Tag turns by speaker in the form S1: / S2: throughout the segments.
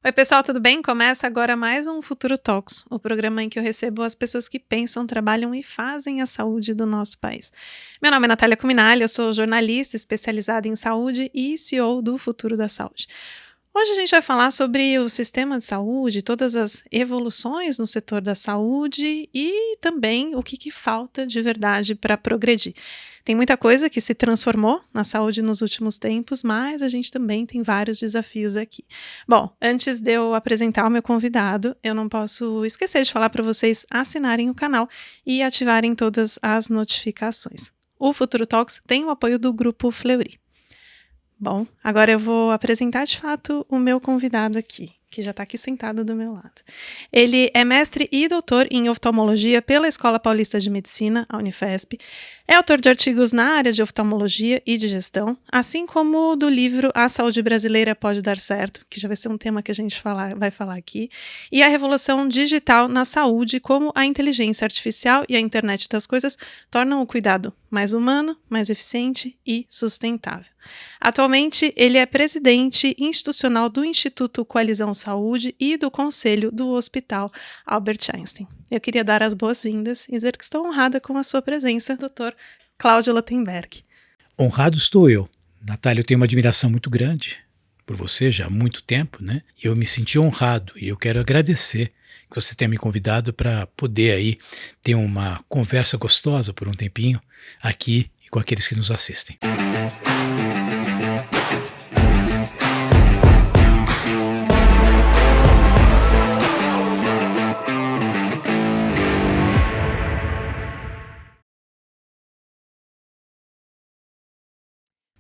S1: Oi, pessoal, tudo bem? Começa agora mais um Futuro Talks, o programa em que eu recebo as pessoas que pensam, trabalham e fazem a saúde do nosso país. Meu nome é Natália Cuminali, eu sou jornalista especializada em saúde e CEO do Futuro da Saúde. Hoje a gente vai falar sobre o sistema de saúde, todas as evoluções no setor da saúde e também o que falta de verdade para progredir. Tem muita coisa que se transformou na saúde nos últimos tempos, mas a gente também tem vários desafios aqui. Bom, antes de eu apresentar o meu convidado, eu não posso esquecer de falar para vocês assinarem o canal e ativarem todas as notificações. O Futuro Talks tem o apoio do Grupo Fleury. Bom, agora eu vou apresentar de fato o meu convidado aqui, que já está aqui sentado do meu lado. Ele é mestre e doutor em oftalmologia pela Escola Paulista de Medicina, a Unifesp. É autor de artigos na área de oftalmologia e de gestão, assim como do livro A Saúde Brasileira Pode Dar Certo, que já vai ser um tema que a gente vai falar aqui, e a Revolução Digital na Saúde, como a inteligência artificial e a internet das coisas tornam o cuidado mais humano, mais eficiente e sustentável. Atualmente, ele é presidente institucional do Instituto Coalizão Saúde e do Conselho do Hospital Albert Einstein. Eu queria dar as boas-vindas e dizer que estou honrada com a sua presença, Dr. Cláudio Lotenberg.
S2: Honrado estou eu. Natália, eu tenho uma admiração muito grande por você já há muito tempo, né? Eu me senti honrado e eu quero agradecer que você tenha me convidado para poder aí ter uma conversa gostosa por um tempinho aqui e com aqueles que nos assistem.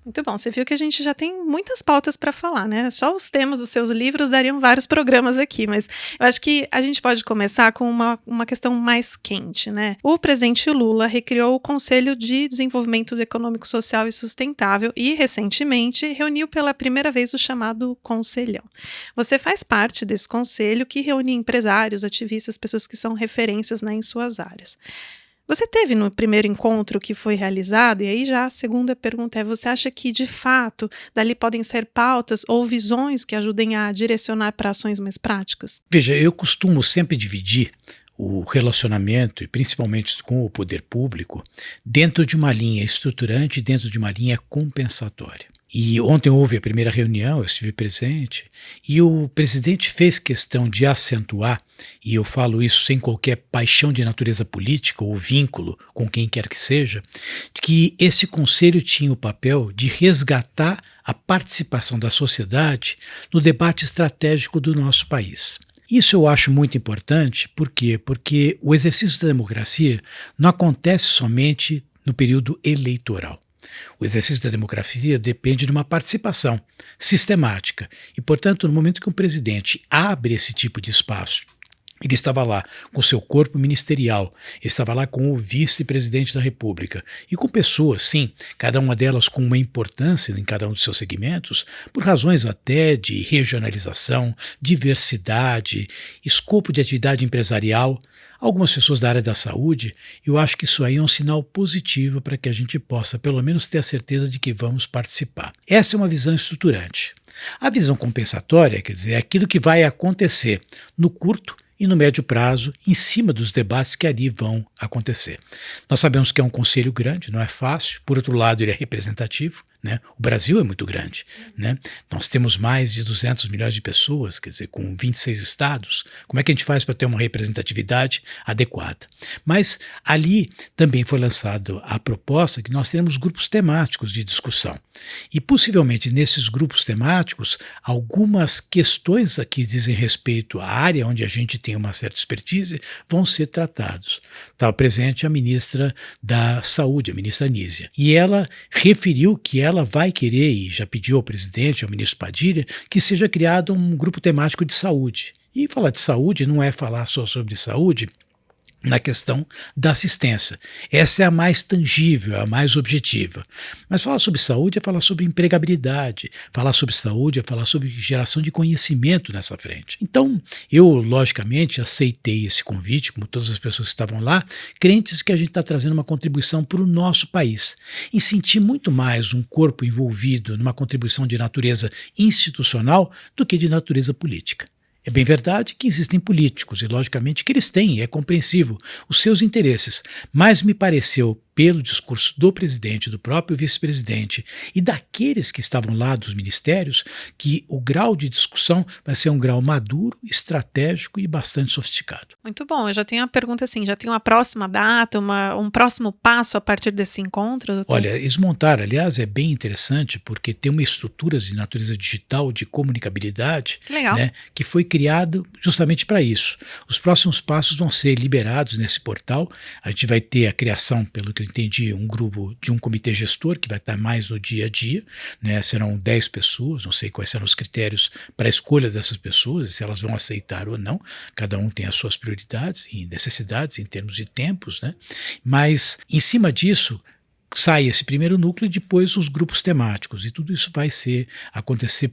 S1: Muito bom, você viu que a gente já tem muitas pautas para falar, né? Só os temas dos seus livros dariam vários programas aqui, mas eu acho que a gente pode começar com uma questão mais quente, né? O presidente Lula recriou o Conselho de Desenvolvimento Econômico, Social e Sustentável e, recentemente, reuniu pela primeira vez o chamado Conselhão. Você faz parte desse conselho que reúne empresários, ativistas, pessoas que são referências, né, em suas áreas. Você teve no primeiro encontro que foi realizado, e aí já a segunda pergunta é, você acha que, de fato, dali podem ser pautas ou visões que ajudem a direcionar para ações mais práticas?
S2: Veja, eu costumo sempre dividir o relacionamento, e principalmente com o poder público, dentro de uma linha estruturante e dentro de uma linha compensatória. E ontem houve a primeira reunião, eu estive presente, e o presidente fez questão de acentuar, e eu falo isso sem qualquer paixão de natureza política ou vínculo com quem quer que seja, que esse conselho tinha o papel de resgatar a participação da sociedade no debate estratégico do nosso país. Isso eu acho muito importante, por quê? Porque o exercício da democracia não acontece somente no período eleitoral. O exercício da democracia depende de uma participação sistemática e, portanto, no momento que um presidente abre esse tipo de espaço, ele estava lá com seu corpo ministerial, estava lá com o vice-presidente da República e com pessoas, sim, cada uma delas com uma importância em cada um dos seus segmentos, por razões até de regionalização, diversidade, escopo de atividade empresarial. Algumas pessoas da área da saúde, eu acho que isso aí é um sinal positivo para que a gente possa, pelo menos, ter a certeza de que vamos participar. Essa é uma visão estruturante. A visão compensatória, quer dizer, é aquilo que vai acontecer no curto e no médio prazo, em cima dos debates que ali vão acontecer. Nós sabemos que é um conselho grande, não é fácil, por outro lado ele é representativo, né? O Brasil é muito grande, né? Nós temos mais de 200 milhões de pessoas, quer dizer, com 26 estados, como é que a gente faz para ter uma representatividade adequada? Mas ali também foi lançada a proposta que nós teremos grupos temáticos de discussão e possivelmente nesses grupos temáticos algumas questões que dizem respeito à área onde a gente tem uma certa expertise vão ser tratados. Estava presente a ministra da Saúde, a ministra Anísia, e ela referiu que ela vai querer, e já pediu ao presidente, ao ministro Padilha, que seja criado um grupo temático de saúde. E falar de saúde não é falar só sobre saúde na questão da assistência. Essa é a mais tangível, a mais objetiva. Mas falar sobre saúde é falar sobre empregabilidade, falar sobre saúde é falar sobre geração de conhecimento nessa frente. Então, eu, logicamente, aceitei esse convite, como todas as pessoas que estavam lá, crentes que a gente está trazendo uma contribuição para o nosso país, e sentir muito mais um corpo envolvido numa contribuição de natureza institucional do que de natureza política. É bem verdade que existem políticos e, logicamente, que eles têm, é compreensível, os seus interesses, mas me pareceu, pelo discurso do presidente, do próprio vice-presidente e daqueles que estavam lá dos ministérios, que o grau de discussão vai ser um grau maduro, estratégico e bastante sofisticado.
S1: Muito bom, eu já tenho uma pergunta assim, já tem uma próxima data, um próximo passo a partir desse encontro, doutor?
S2: Olha, eles montaram, aliás, é bem interessante porque tem uma estrutura de natureza digital, de comunicabilidade,
S1: Que legal.
S2: né, que foi criado justamente para isso. Os próximos passos vão ser liberados nesse portal, a gente vai ter a criação, pelo que eu entendi, um grupo de um comitê gestor que vai estar mais no dia a dia, né, serão 10 pessoas, não sei quais serão os critérios para a escolha dessas pessoas, se elas vão aceitar ou não, cada um tem as suas prioridades e necessidades em termos de tempos, né, mas em cima disso sai esse primeiro núcleo e depois os grupos temáticos, e tudo isso vai acontecer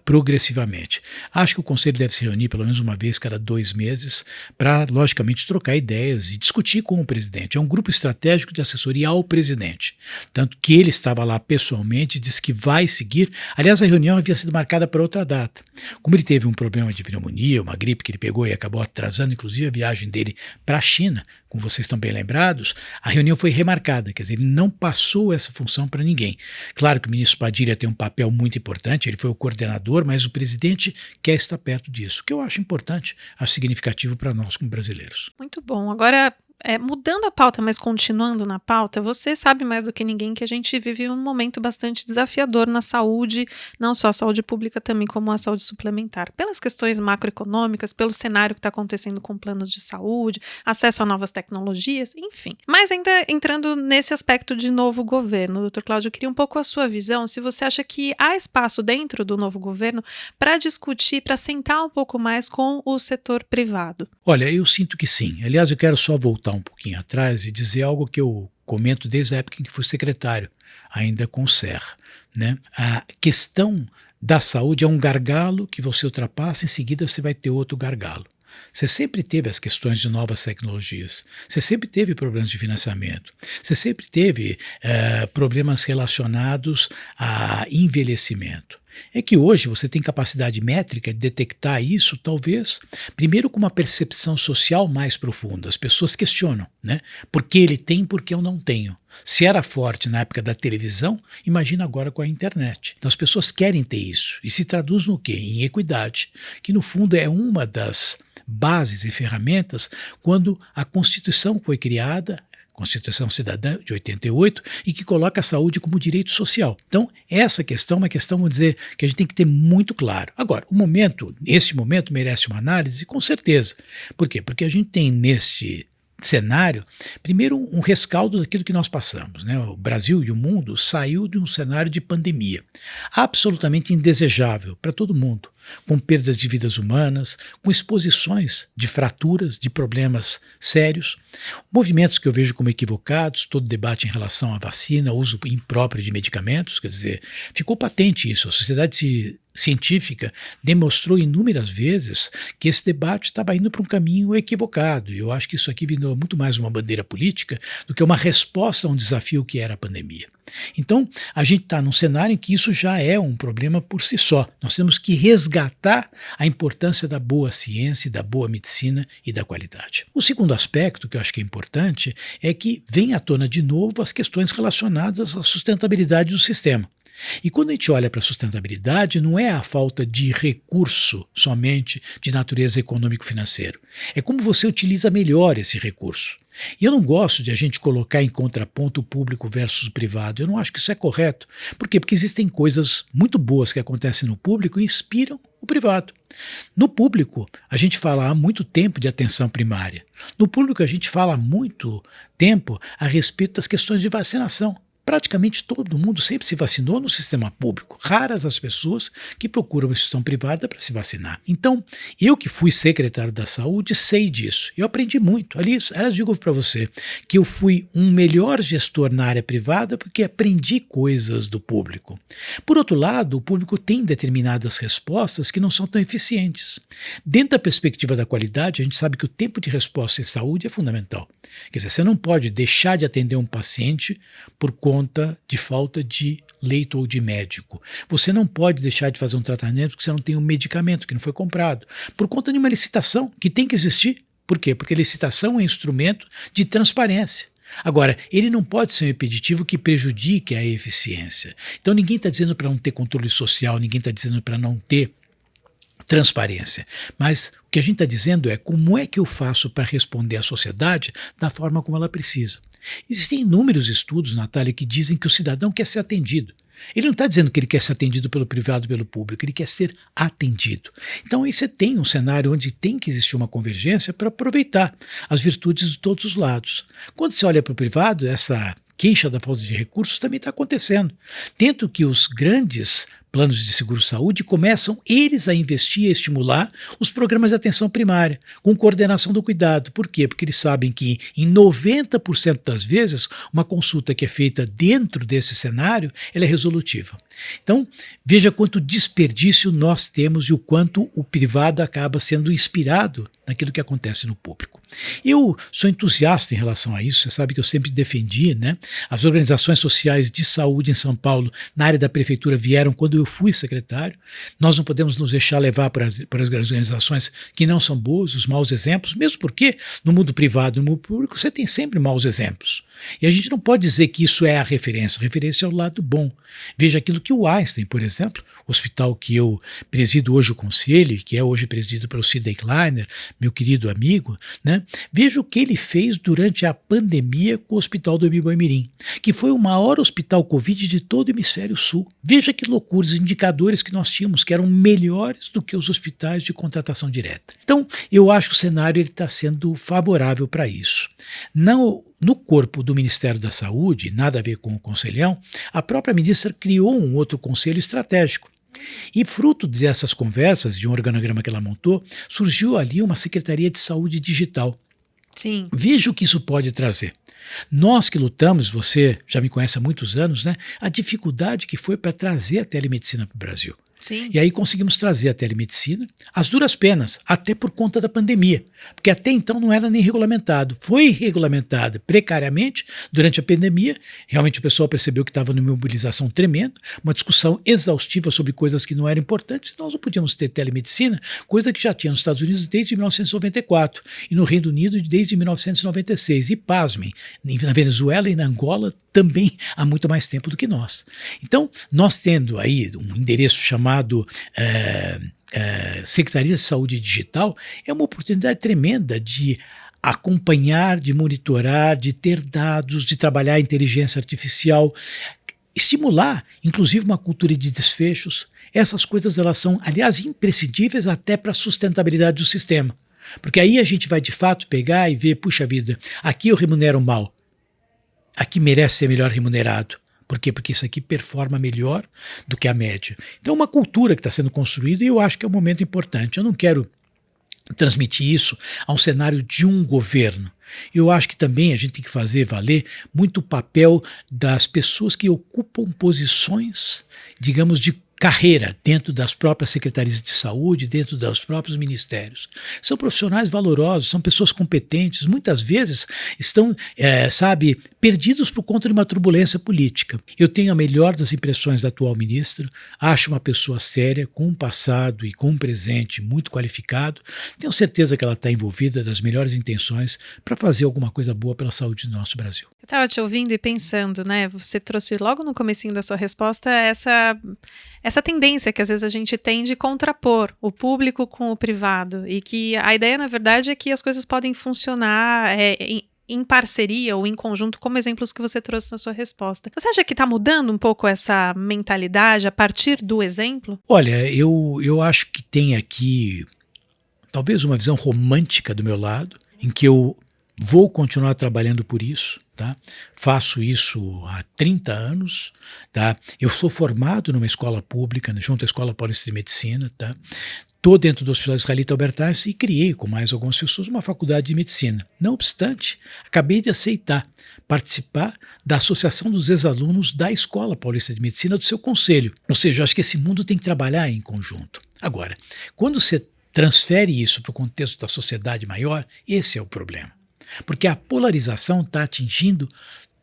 S2: progressivamente. Acho que o Conselho deve se reunir pelo menos uma vez cada 2 meses para, logicamente, trocar ideias e discutir com o presidente. É um grupo estratégico de assessoria ao presidente. Tanto que ele estava lá pessoalmente, disse que vai seguir. Aliás, a reunião havia sido marcada para outra data. Como ele teve um problema de pneumonia, uma gripe que ele pegou e acabou atrasando, inclusive, a viagem dele para a China, como vocês estão bem lembrados, a reunião foi remarcada, quer dizer, ele não passou essa função para ninguém. Claro que o ministro Padilha tem um papel muito importante, ele foi o coordenador, mas o presidente quer estar perto disso, que eu acho importante, acho significativo para nós como brasileiros.
S1: Muito bom. Agora, mudando a pauta, mas continuando na pauta, você sabe mais do que ninguém que a gente vive um momento bastante desafiador na saúde, não só a saúde pública, também como a saúde suplementar. Pelas questões macroeconômicas, pelo cenário que está acontecendo com planos de saúde, acesso a novas tecnologias, enfim. Mas ainda entrando nesse aspecto de novo governo, doutor Cláudio, eu queria um pouco a sua visão, se você acha que há espaço dentro do novo governo para discutir, para sentar um pouco mais com o setor privado.
S2: Olha, eu sinto que sim. Aliás, eu quero só voltar um pouquinho atrás e dizer algo que eu comento desde a época em que fui secretário, ainda com o Serra, né? A questão da saúde é um gargalo que você ultrapassa, em seguida você vai ter outro gargalo. Você sempre teve as questões de novas tecnologias, você sempre teve problemas de financiamento, você sempre teve problemas relacionados a envelhecimento. É que hoje você tem capacidade métrica de detectar isso, talvez, primeiro com uma percepção social mais profunda. As pessoas questionam, né? Por que ele tem, por que eu não tenho? Se era forte na época da televisão, imagina agora com a internet. Então as pessoas querem ter isso. E se traduz no quê? Em equidade, que no fundo é uma das bases e ferramentas quando a Constituição foi criada, Constituição Cidadã de 88, e que coloca a saúde como direito social. Então, essa questão é uma questão, vamos dizer, que a gente tem que ter muito claro. Agora, este momento merece uma análise, com certeza. Por quê? Porque a gente tem neste cenário, primeiro um rescaldo daquilo que nós passamos, né? O Brasil e o mundo saiu de um cenário de pandemia absolutamente indesejável para todo mundo, com perdas de vidas humanas, com exposições de fraturas, de problemas sérios, movimentos que eu vejo como equivocados, todo debate em relação à vacina, uso impróprio de medicamentos, quer dizer, ficou patente isso, a sociedade científica demonstrou inúmeras vezes que esse debate estava indo para um caminho equivocado, e eu acho que isso aqui virou muito mais uma bandeira política do que uma resposta a um desafio que era a pandemia. Então, a gente está num cenário em que isso já é um problema por si só. Nós temos que resgatar a importância da boa ciência, da boa medicina e da qualidade. O segundo aspecto que eu acho que é importante é que vem à tona de novo as questões relacionadas à sustentabilidade do sistema. E quando a gente olha para a sustentabilidade, não é a falta de recurso somente de natureza econômico-financeiro. É como você utiliza melhor esse recurso. E eu não gosto de a gente colocar em contraponto o público versus o privado. Eu não acho que isso é correto. Por quê? Porque existem coisas muito boas que acontecem no público e inspiram o privado. No público, a gente fala há muito tempo de atenção primária. No público, a gente fala há muito tempo a respeito das questões de vacinação. praticamente todo mundo sempre se vacinou no sistema público. Raras as pessoas que procuram uma instituição privada para se vacinar. Então, eu que fui secretário da Saúde sei disso. Eu aprendi muito. Aliás, digo para você que eu fui um melhor gestor na área privada porque aprendi coisas do público. Por outro lado, o público tem determinadas respostas que não são tão eficientes. Dentro da perspectiva da qualidade, a gente sabe que o tempo de resposta em saúde é fundamental. Quer dizer, você não pode deixar de atender um paciente por conta de falta de leito ou de médico. Você não pode deixar de fazer um tratamento porque você não tem um medicamento que não foi comprado. Por conta de uma licitação que tem que existir. Por quê? Porque licitação é um instrumento de transparência. Agora, ele não pode ser um impeditivo que prejudique a eficiência. Então ninguém está dizendo para não ter controle social, ninguém está dizendo para não ter transparência. Mas o que a gente está dizendo é como é que eu faço para responder à sociedade da forma como ela precisa. Existem inúmeros estudos, Natália, que dizem que o cidadão quer ser atendido. Ele não está dizendo que ele quer ser atendido pelo privado, pelo público, ele quer ser atendido. Então aí você tem um cenário onde tem que existir uma convergência para aproveitar as virtudes de todos os lados. Quando você olha para o privado, essa queixa da falta de recursos também está acontecendo. Tanto que os grandes planos de seguro-saúde começam eles a investir e a estimular os programas de atenção primária, com coordenação do cuidado. Por quê? Porque eles sabem que em 90% das vezes uma consulta que é feita dentro desse cenário, ela é resolutiva. Então, veja quanto desperdício nós temos e o quanto o privado acaba sendo inspirado naquilo que acontece no público. Eu sou entusiasta em relação a isso, você sabe que eu sempre defendi, né? As organizações sociais de saúde em São Paulo, na área da prefeitura, vieram quando eu fui secretário. Nós não podemos nos deixar levar para as organizações que não são boas, os maus exemplos, mesmo porque no mundo privado e no mundo público você tem sempre maus exemplos. E a gente não pode dizer que isso é a referência é o lado bom. Veja aquilo que o Einstein, por exemplo, o hospital que eu presido hoje o conselho, que é hoje presidido pelo Sidney Kleiner, meu querido amigo, né? Veja o que ele fez durante a pandemia com o Hospital do Iboi-Mirim, que foi o maior hospital Covid de todo o hemisfério sul. Veja que loucuras, indicadores que nós tínhamos, que eram melhores do que os hospitais de contratação direta. Então, eu acho que o cenário está sendo favorável para isso. No corpo do Ministério da Saúde, nada a ver com o Conselhão, a própria ministra criou um outro conselho estratégico. E fruto dessas conversas, de um organograma que ela montou, surgiu ali uma Secretaria de Saúde Digital.
S1: Sim.
S2: Veja o que isso pode trazer. Nós que lutamos, você já me conhece há muitos anos, né? A dificuldade que foi para trazer a telemedicina para o Brasil.
S1: Sim.
S2: E aí conseguimos trazer a telemedicina, às duras penas, até por conta da pandemia, porque até então não era nem regulamentado. Foi regulamentado precariamente durante a pandemia, realmente o pessoal percebeu que estava numa mobilização tremenda, uma discussão exaustiva sobre coisas que não eram importantes, nós não podíamos ter telemedicina, coisa que já tinha nos Estados Unidos desde 1994 e no Reino Unido desde 1996. E pasmem, na Venezuela e na Angola também há muito mais tempo do que nós. Então, nós tendo aí um endereço chamado Secretaria de Saúde Digital, é uma oportunidade tremenda de acompanhar, de monitorar, de ter dados, de trabalhar a inteligência artificial, estimular, inclusive, uma cultura de desfechos. Essas coisas elas são, aliás, imprescindíveis até para a sustentabilidade do sistema. Porque aí a gente vai, de fato, pegar e ver, puxa vida, aqui eu remunero mal. Aqui merece ser melhor remunerado. Por quê? Porque isso aqui performa melhor do que a média. Então é uma cultura que está sendo construída e eu acho que é um momento importante. Eu não quero transmitir isso a um cenário de um governo. Eu acho que também a gente tem que fazer valer muito o papel das pessoas que ocupam posições, digamos, de carreira dentro das próprias secretarias de saúde, dentro dos próprios ministérios. São profissionais valorosos, são pessoas competentes, muitas vezes estão, perdidos por conta de uma turbulência política. Eu tenho a melhor das impressões da atual ministra, acho uma pessoa séria, com um passado e com um presente muito qualificado. Tenho certeza que ela está envolvida das melhores intenções para fazer alguma coisa boa pela saúde do nosso Brasil.
S1: Eu estava te ouvindo e pensando, né? Você trouxe logo no comecinho da sua resposta essa tendência que às vezes a gente tem de contrapor o público com o privado e que a ideia, na verdade, é que as coisas podem funcionar em parceria ou em conjunto, como exemplos que você trouxe na sua resposta. Você acha que está mudando um pouco essa mentalidade a partir do exemplo?
S2: Olha, eu acho que tem aqui talvez uma visão romântica do meu lado, em que eu Vou continuar trabalhando por isso, tá? Faço isso há 30 anos, tá? Eu sou formado numa escola pública, né, junto à Escola Paulista de Medicina, tá? Estou dentro do Hospital Israelita Albert Einstein e criei, com mais algumas pessoas, uma faculdade de medicina. Não obstante, acabei de aceitar participar da Associação dos Ex-Alunos da Escola Paulista de Medicina, do seu conselho. Ou seja, eu acho que esse mundo tem que trabalhar em conjunto. Agora, quando você transfere isso para o contexto da sociedade maior, esse é o problema. Porque a polarização está atingindo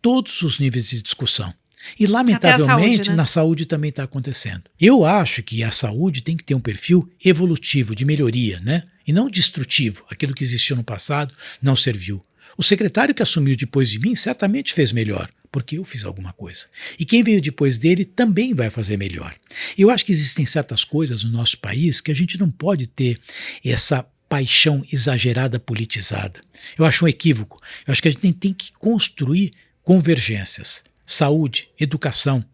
S2: todos os níveis de discussão. E, lamentavelmente,
S1: saúde, né?
S2: na saúde também está acontecendo. Eu acho que a saúde tem que ter um perfil evolutivo, de melhoria, né? E não destrutivo. Aquilo que existiu no passado não serviu. O secretário que assumiu depois de mim certamente fez melhor, porque eu fiz alguma coisa. E quem veio depois dele também vai fazer melhor. Eu acho que existem certas coisas no nosso país que a gente não pode ter essa paixão exagerada politizada. Eu acho um equívoco. Eu acho que a gente tem que construir convergências. Saúde, educação.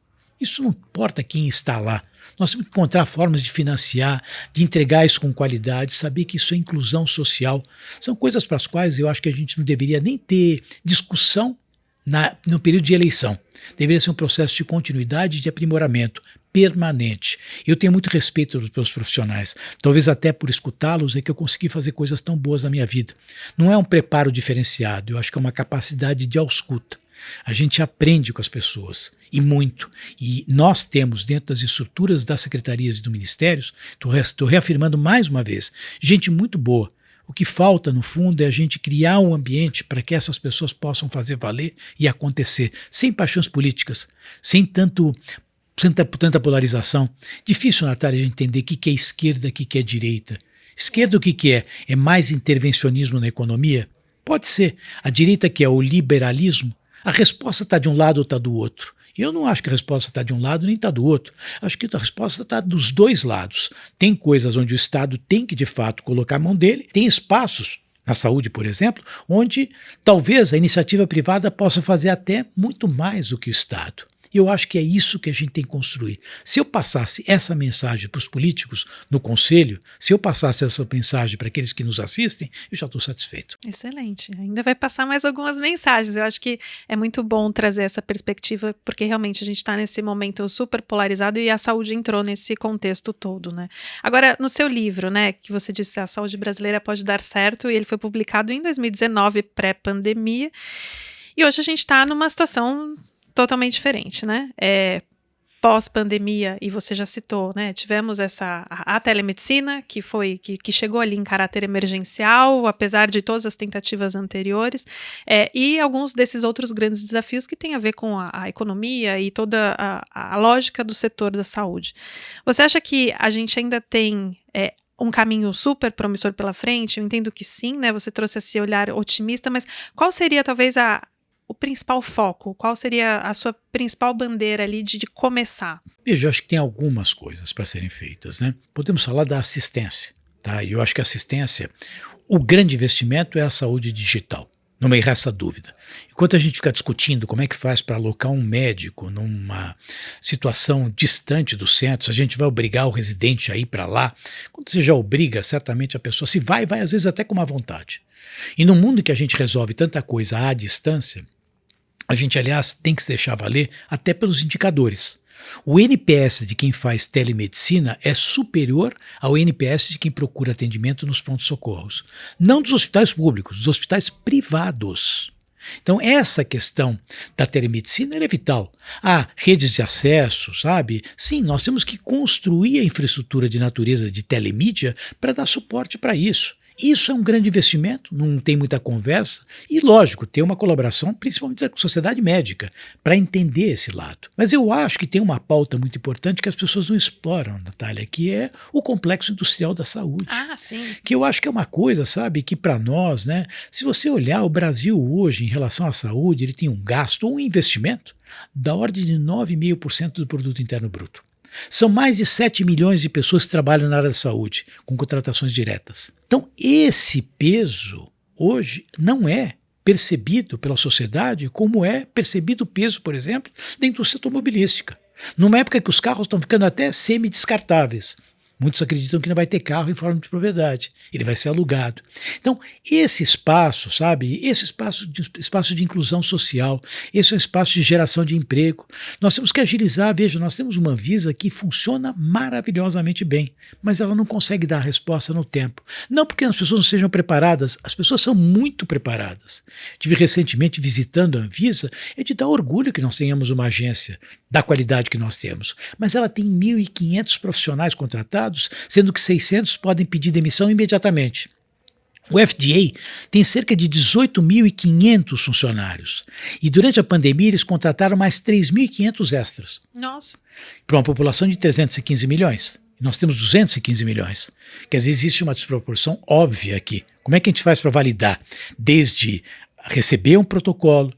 S2: Isso não importa quem está lá. Nós temos que encontrar formas de financiar, de entregar isso com qualidade, saber que isso é inclusão social. São coisas para as quais eu acho que a gente não deveria nem ter discussão no período de eleição. Deveria ser um processo de continuidade e de aprimoramento permanente. Eu tenho muito respeito pelos profissionais. Talvez até por escutá-los é que eu consegui fazer coisas tão boas na minha vida. Não é um preparo diferenciado, eu acho que é uma capacidade de ausculta. A gente aprende com as pessoas, e muito. E nós temos, dentro das estruturas das secretarias e dos ministérios, estou reafirmando mais uma vez, gente muito boa. O que falta, no fundo, é a gente criar um ambiente para que essas pessoas possam fazer valer e acontecer, sem paixões políticas, sem tanta polarização. Difícil, Natália, a gente entender o que é esquerda, o que é direita. Esquerda o que é? É mais intervencionismo na economia? Pode ser. A direita, que é o liberalismo, a resposta está de um lado ou está do outro. Eu não acho que a resposta está de um lado nem está do outro. Acho que a resposta está dos dois lados. Tem coisas onde o Estado tem que, de fato, colocar a mão dele. Tem espaços, na saúde, por exemplo, onde talvez a iniciativa privada possa fazer até muito mais do que o Estado. E eu acho que é isso que a gente tem que construir. Se eu passasse essa mensagem para os políticos no Conselho, se eu passasse essa mensagem para aqueles que nos assistem, eu já estou satisfeito.
S1: Excelente. Ainda vai passar mais algumas mensagens. Eu acho que é muito bom trazer essa perspectiva, porque realmente a gente está nesse momento super polarizado e a saúde entrou nesse contexto todo, né? Agora, no seu livro, né, que você disse a saúde brasileira pode dar certo, e ele foi publicado em 2019, pré-pandemia, e hoje a gente está numa situação totalmente diferente, né? Pós-pandemia, e você já citou, né? Tivemos a telemedicina, que chegou ali em caráter emergencial, apesar de todas as tentativas anteriores, e alguns desses outros grandes desafios que têm a ver com a economia e toda a lógica do setor da saúde. Você acha que a gente ainda tem um caminho super promissor pela frente? Eu entendo que sim, né? Você trouxe esse olhar otimista, mas qual seria talvez o principal foco? Qual seria a sua principal bandeira ali de começar?
S2: Veja, eu acho que tem algumas coisas para serem feitas, né? Podemos falar da assistência, tá? E eu acho que a assistência, o grande investimento é a saúde digital. Não me resta dúvida. Enquanto a gente fica discutindo como é que faz para alocar um médico numa situação distante dos centros, a gente vai obrigar o residente a ir para lá. Quando você já obriga, certamente a pessoa se vai às vezes até com má vontade. E no mundo que a gente resolve tanta coisa à distância, a gente, aliás, tem que se deixar valer até pelos indicadores. O NPS de quem faz telemedicina é superior ao NPS de quem procura atendimento nos prontos-socorros. Não dos hospitais públicos, dos hospitais privados. Então, essa questão da telemedicina é vital. Redes de acesso, sabe? Sim, nós temos que construir a infraestrutura de natureza de telemídia para dar suporte para isso. Isso é um grande investimento, não tem muita conversa e, lógico, ter uma colaboração, principalmente da sociedade médica, para entender esse lado. Mas eu acho que tem uma pauta muito importante que as pessoas não exploram, Natália, que é o complexo industrial da saúde.
S1: Sim.
S2: Que eu acho que é uma coisa, sabe, que para nós, né, se você olhar o Brasil hoje em relação à saúde, ele tem um gasto ou um investimento da ordem de 9,5% do produto interno bruto. São mais de 7 milhões de pessoas que trabalham na área da saúde, com contratações diretas. Então, esse peso hoje não é percebido pela sociedade como é percebido o peso, por exemplo, da indústria automobilística. Numa época que os carros estão ficando até semi-descartáveis. Muitos acreditam que não vai ter carro em forma de propriedade, ele vai ser alugado. Então, esse espaço, sabe, esse espaço de inclusão social, esse é um espaço de geração de emprego. Nós temos que agilizar, veja, nós temos uma Anvisa que funciona maravilhosamente bem, mas ela não consegue dar a resposta no tempo. Não porque as pessoas não sejam preparadas, as pessoas são muito preparadas. Estive recentemente visitando a Anvisa, é de dar orgulho que nós tenhamos uma agência da qualidade que nós temos, mas ela tem 1.500 profissionais contratados, sendo que 600 podem pedir demissão imediatamente. O FDA tem cerca de 18.500 funcionários e durante a pandemia eles contrataram mais 3.500 extras.
S1: Nossa.
S2: Para uma população de 315 milhões. Nós temos 215 milhões. Quer dizer, existe uma desproporção óbvia aqui. Como é que a gente faz para validar? Desde receber um protocolo,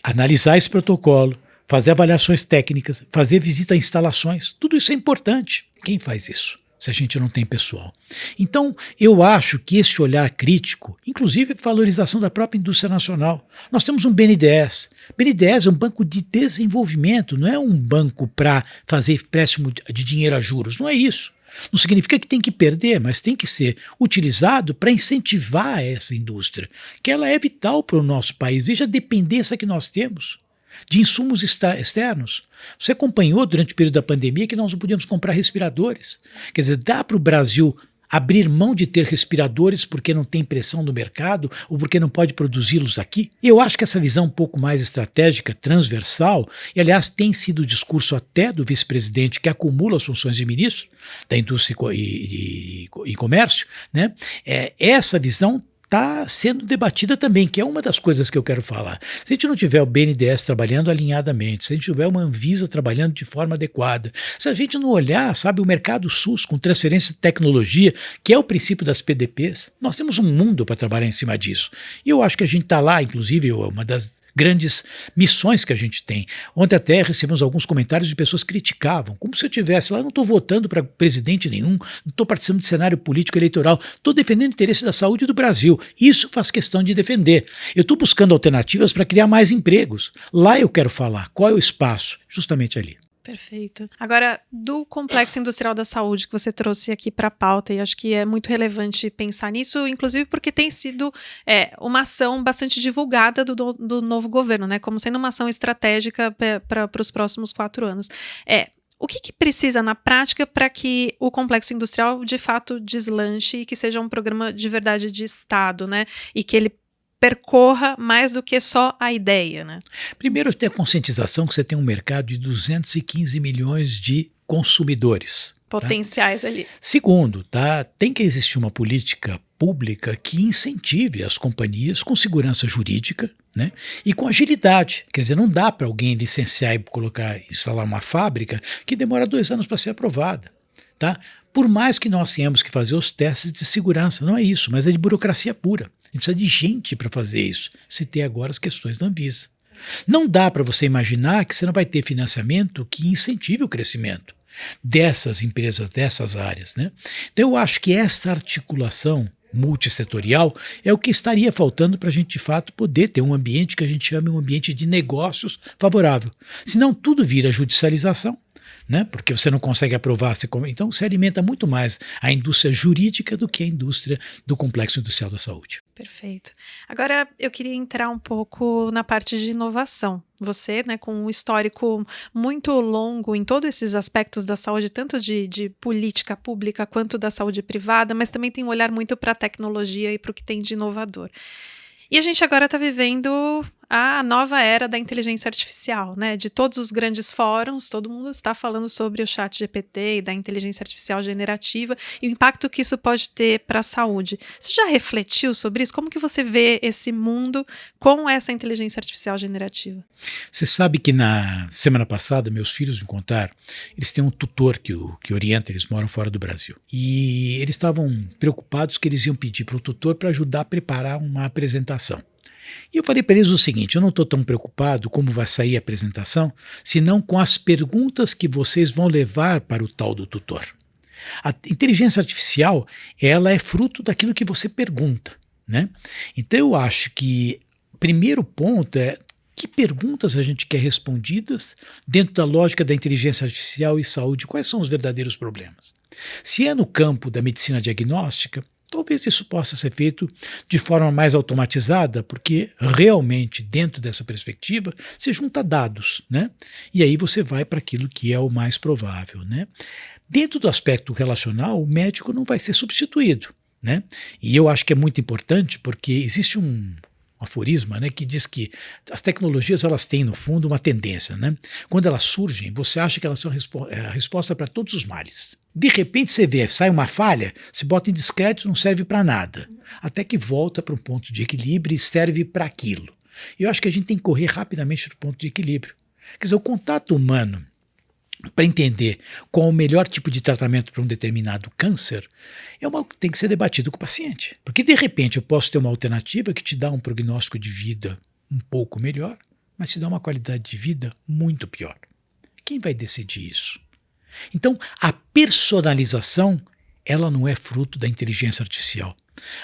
S2: analisar esse protocolo, fazer avaliações técnicas, fazer visita a instalações, tudo isso é importante. Quem faz isso, se a gente não tem pessoal? Então, eu acho que esse olhar crítico, inclusive valorização da própria indústria nacional. Nós temos um BNDES. BNDES é um banco de desenvolvimento, não é um banco para fazer empréstimo de dinheiro a juros, não é isso. Não significa que tem que perder, mas tem que ser utilizado para incentivar essa indústria, que ela é vital para o nosso país. Veja a dependência que nós temos de insumos externos. Você acompanhou durante o período da pandemia que nós não podíamos comprar respiradores. Quer dizer, dá para o Brasil abrir mão de ter respiradores porque não tem pressão no mercado ou porque não pode produzi-los aqui? Eu acho que essa visão um pouco mais estratégica, transversal, e aliás tem sido o discurso até do vice-presidente que acumula as funções de ministro da Indústria e Comércio, né? Essa visão está sendo debatida também, que é uma das coisas que eu quero falar. Se a gente não tiver o BNDES trabalhando alinhadamente, se a gente tiver uma Anvisa trabalhando de forma adequada, se a gente não olhar, sabe, o mercado SUS com transferência de tecnologia, que é o princípio das PDPs, nós temos um mundo para trabalhar em cima disso. E eu acho que a gente está lá, inclusive, uma das grandes missões que a gente tem. Ontem até recebemos alguns comentários de pessoas que criticavam, como se eu estivesse lá, não estou votando para presidente nenhum, não estou participando de cenário político eleitoral, estou defendendo o interesse da saúde do Brasil. Isso faz questão de defender. Eu estou buscando alternativas para criar mais empregos. Lá eu quero falar. Qual é o espaço? Justamente ali.
S1: Perfeito. Agora, do Complexo Industrial da Saúde que você trouxe aqui para a pauta, e acho que é muito relevante pensar nisso, inclusive porque tem sido uma ação bastante divulgada do novo governo, né, como sendo uma ação estratégica para os próximos 4 anos. O que precisa na prática para que o Complexo Industrial de fato deslanche e que seja um programa de verdade de Estado, né, e que ele percorra mais do que só a ideia, né?
S2: Primeiro, ter a conscientização que você tem um mercado de 215 milhões de consumidores.
S1: Potenciais, tá? Ali.
S2: Segundo, tem que existir uma política pública que incentive as companhias com segurança jurídica, né, e com agilidade. Quer dizer, não dá para alguém licenciar e instalar uma fábrica que demora 2 anos para ser aprovada. Tá? Por mais que nós tenhamos que fazer os testes de segurança, não é isso, mas é de burocracia pura. A gente precisa de gente para fazer isso. Citei agora as questões da Anvisa. Não dá para você imaginar que você não vai ter financiamento que incentive o crescimento dessas empresas, dessas áreas, né? Então eu acho que essa articulação multissetorial é o que estaria faltando para a gente de fato poder ter um ambiente que a gente chama um ambiente de negócios favorável. Senão tudo vira judicialização, né? Porque você não consegue aprovar, então você alimenta muito mais a indústria jurídica do que a indústria do Complexo Industrial da Saúde.
S1: Perfeito. Agora eu queria entrar um pouco na parte de inovação. Você, né, com um histórico muito longo em todos esses aspectos da saúde, tanto de política pública quanto da saúde privada, mas também tem um olhar muito para a tecnologia e para o que tem de inovador. E a gente agora está vivendo a nova era da inteligência artificial, né? De todos os grandes fóruns, todo mundo está falando sobre o ChatGPT e da inteligência artificial generativa e o impacto que isso pode ter para a saúde. Você já refletiu sobre isso? Como que você vê esse mundo com essa inteligência artificial generativa?
S2: Você sabe que na semana passada, meus filhos me contaram, eles têm um tutor que orienta, eles moram fora do Brasil. E eles estavam preocupados que eles iam pedir para o tutor para ajudar a preparar uma apresentação. E eu falei para eles o seguinte: eu não estou tão preocupado como vai sair a apresentação, senão com as perguntas que vocês vão levar para o tal do tutor. A inteligência artificial, ela é fruto daquilo que você pergunta, né? Então eu acho que o primeiro ponto é Que perguntas a gente quer respondidas dentro da lógica da inteligência artificial e saúde? Quais são os verdadeiros problemas? Se é no campo da medicina diagnóstica, talvez isso possa ser feito de forma mais automatizada, porque realmente dentro dessa perspectiva você junta dados, né? E aí você vai para aquilo que é o mais provável, né? Dentro do aspecto relacional, o médico não vai ser substituído, né? E eu acho que é muito importante porque existe um aforisma, né, que diz que as tecnologias elas têm no fundo uma tendência, né? Quando elas surgem, você acha que elas são a resposta para todos os males. De repente você vê, sai uma falha, se bota em descrédito, não serve para nada, até que volta para um ponto de equilíbrio e serve para aquilo. E eu acho que a gente tem que correr rapidamente para o ponto de equilíbrio. Quer dizer, o contato humano para entender qual o melhor tipo de tratamento para um determinado câncer, tem que ser debatido com o paciente. Porque, de repente, eu posso ter uma alternativa que te dá um prognóstico de vida um pouco melhor, mas te dá uma qualidade de vida muito pior. Quem vai decidir isso? Então, a personalização, ela não é fruto da inteligência artificial.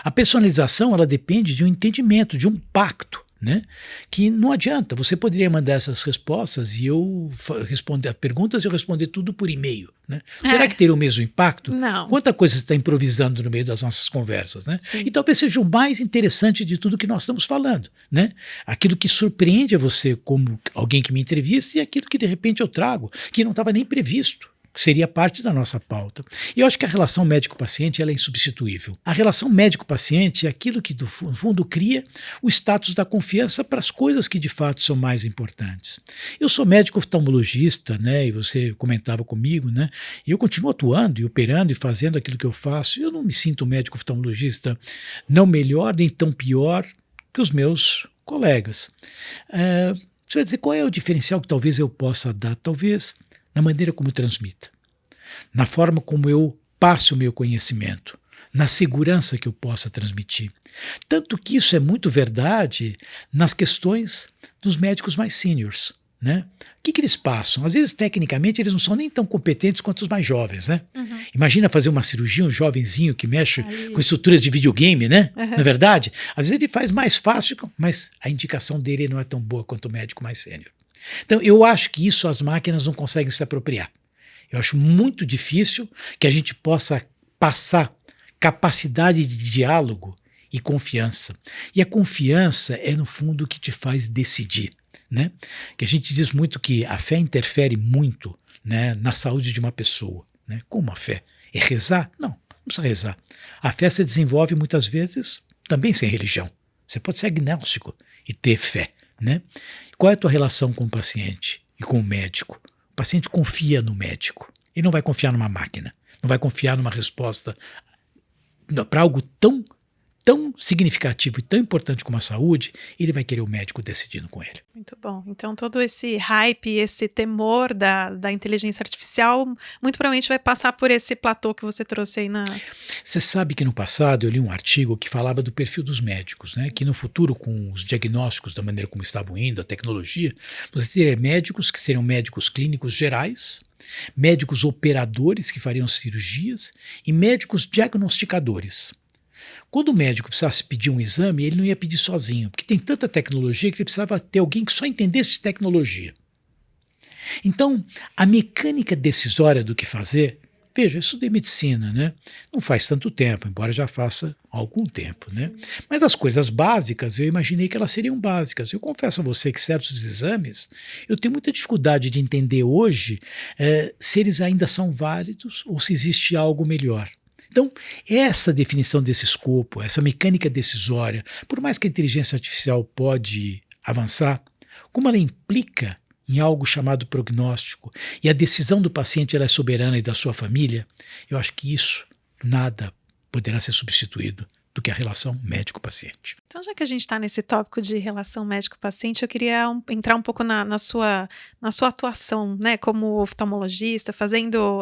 S2: A personalização, ela depende de um entendimento, de um pacto, né? Que não adianta, você poderia mandar essas respostas e eu responder perguntas e eu responder tudo por e-mail, né? Será que teria o mesmo impacto?
S1: Não.
S2: Quanta coisa você está improvisando no meio das nossas conversas, né?
S1: Sim.
S2: E talvez seja o mais interessante de tudo que nós estamos falando, né? Aquilo que surpreende a você como alguém que me entrevista e aquilo que de repente eu trago, que não estava nem previsto, que seria parte da nossa pauta. E eu acho que a relação médico-paciente ela é insubstituível. A relação médico-paciente é aquilo que, no fundo, cria o status da confiança para as coisas que, de fato, são mais importantes. Eu sou médico oftalmologista, né, e você comentava comigo, né, e eu continuo atuando e operando e fazendo aquilo que eu faço. Eu não me sinto médico oftalmologista não melhor nem tão pior que os meus colegas. Você vai dizer, qual é o diferencial que talvez eu possa dar? Talvez na maneira como transmita, na forma como eu passo o meu conhecimento, na segurança que eu possa transmitir. Tanto que isso é muito verdade nas questões dos médicos mais seniors, né? O que eles passam? Às vezes, tecnicamente, eles não são nem tão competentes quanto os mais jovens, né?
S1: Uhum.
S2: Imagina fazer uma cirurgia, um jovenzinho que mexe com estruturas de videogame, né?
S1: Uhum.
S2: Não é verdade? Às vezes ele faz mais fácil, mas a indicação dele não é tão boa quanto o médico mais sênior. Então, eu acho que isso as máquinas não conseguem se apropriar. Eu acho muito difícil que a gente possa passar capacidade de diálogo e confiança. E a confiança é, no fundo, o que te faz decidir, né? Que a gente diz muito que a fé interfere muito, né, na saúde de uma pessoa, né? Como a fé? É rezar? Não precisa rezar. A fé se desenvolve muitas vezes também sem religião. Você pode ser agnóstico e ter fé, né? Qual é a tua relação com o paciente e com o médico? O paciente confia no médico. Ele não vai confiar numa máquina. Não vai confiar numa resposta para algo tão significativo e tão importante como a saúde. Ele vai querer o médico decidindo com ele.
S1: Muito bom. Então todo esse hype, esse temor da inteligência artificial, muito provavelmente vai passar por esse platô que você trouxe aí na...
S2: Você sabe que no passado eu li um artigo que falava do perfil dos médicos, né? Que no futuro, com os diagnósticos da maneira como estavam indo, a tecnologia, você teria médicos que seriam médicos clínicos gerais, médicos operadores que fariam cirurgias e médicos diagnosticadores. Quando o médico precisasse pedir um exame, ele não ia pedir sozinho, porque tem tanta tecnologia que ele precisava ter alguém que só entendesse tecnologia. Então, a mecânica decisória do que fazer, veja, eu estudei medicina, né? Não faz tanto tempo, embora já faça algum tempo, né? Mas as coisas básicas, eu imaginei que elas seriam básicas. Eu confesso a você que certos exames, eu tenho muita dificuldade de entender hoje se eles ainda são válidos ou se existe algo melhor. Então, essa definição desse escopo, essa mecânica decisória, por mais que a inteligência artificial pode avançar, como ela implica em algo chamado prognóstico e a decisão do paciente ela é soberana e da sua família, eu acho que isso nada poderá ser substituído do que a relação médico-paciente.
S1: Então, já que a gente está nesse tópico de relação médico-paciente, eu queria entrar um pouco na sua atuação, né, como oftalmologista,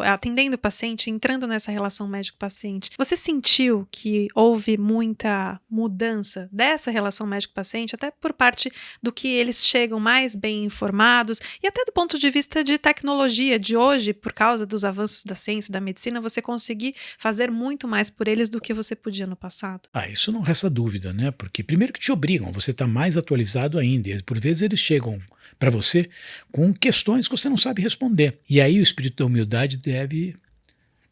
S1: atendendo o paciente, entrando nessa relação médico-paciente. Você sentiu que houve muita mudança dessa relação médico-paciente, até por parte do que eles chegam mais bem informados e até do ponto de vista de tecnologia de hoje, por causa dos avanços da ciência e da medicina, você conseguir fazer muito mais por eles do que você podia no passado? fato?
S2: Isso não resta dúvida, né? Porque primeiro que te obrigam, você está mais atualizado ainda. E por vezes eles chegam para você com questões que você não sabe responder. E aí o espírito da humildade deve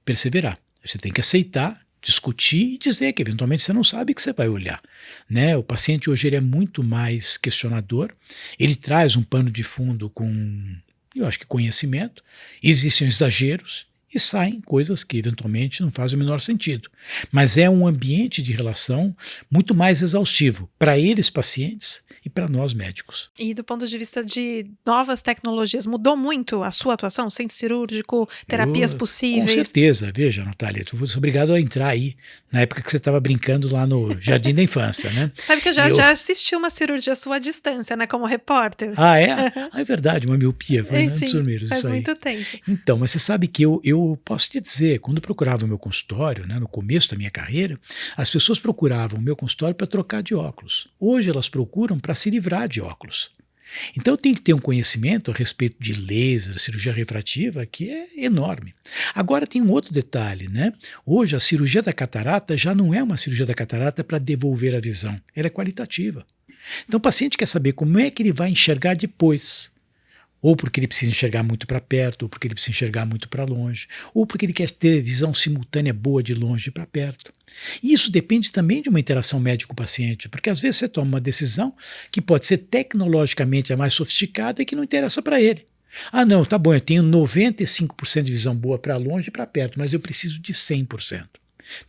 S2: perseverar. Você tem que aceitar, discutir e dizer que eventualmente você não sabe que você vai olhar, né? O paciente hoje ele é muito mais questionador, ele traz um pano de fundo com, eu acho que conhecimento, existem exageros e saem coisas que eventualmente não fazem o menor sentido. Mas é um ambiente de relação muito mais exaustivo para eles pacientes e para nós médicos.
S1: E do ponto de vista de novas tecnologias, mudou muito a sua atuação? Centro cirúrgico, terapias possíveis?
S2: Com certeza. Veja, Natália, tu foi obrigado a entrar aí na época que você estava brincando lá no Jardim da Infância, né?
S1: Sabe que eu já assisti uma cirurgia sua à distância, né? Como repórter.
S2: Ah, é? É verdade, uma miopia. Foi
S1: Sim,
S2: primeiros,
S1: faz
S2: isso aí.
S1: muito tempo.
S2: Então, mas você sabe que eu posso te dizer, quando eu procurava o meu consultório, né, no começo da minha carreira, as pessoas procuravam o meu consultório para trocar de óculos. Hoje elas procuram para se livrar de óculos. Então eu tenho que ter um conhecimento a respeito de laser, cirurgia refrativa, que é enorme. Agora tem um outro detalhe, né? Hoje a cirurgia da catarata já não é uma cirurgia da catarata para devolver a visão, ela é qualitativa. Então o paciente quer saber como é que ele vai enxergar depois. Ou porque ele precisa enxergar muito para perto, ou porque ele precisa enxergar muito para longe, ou porque ele quer ter visão simultânea boa de longe para perto. E isso depende também de uma interação médico-paciente, porque às vezes você toma uma decisão que pode ser tecnologicamente a mais sofisticada e que não interessa para ele. Ah, não, tá bom, eu tenho 95% de visão boa para longe e para perto, mas eu preciso de 100%.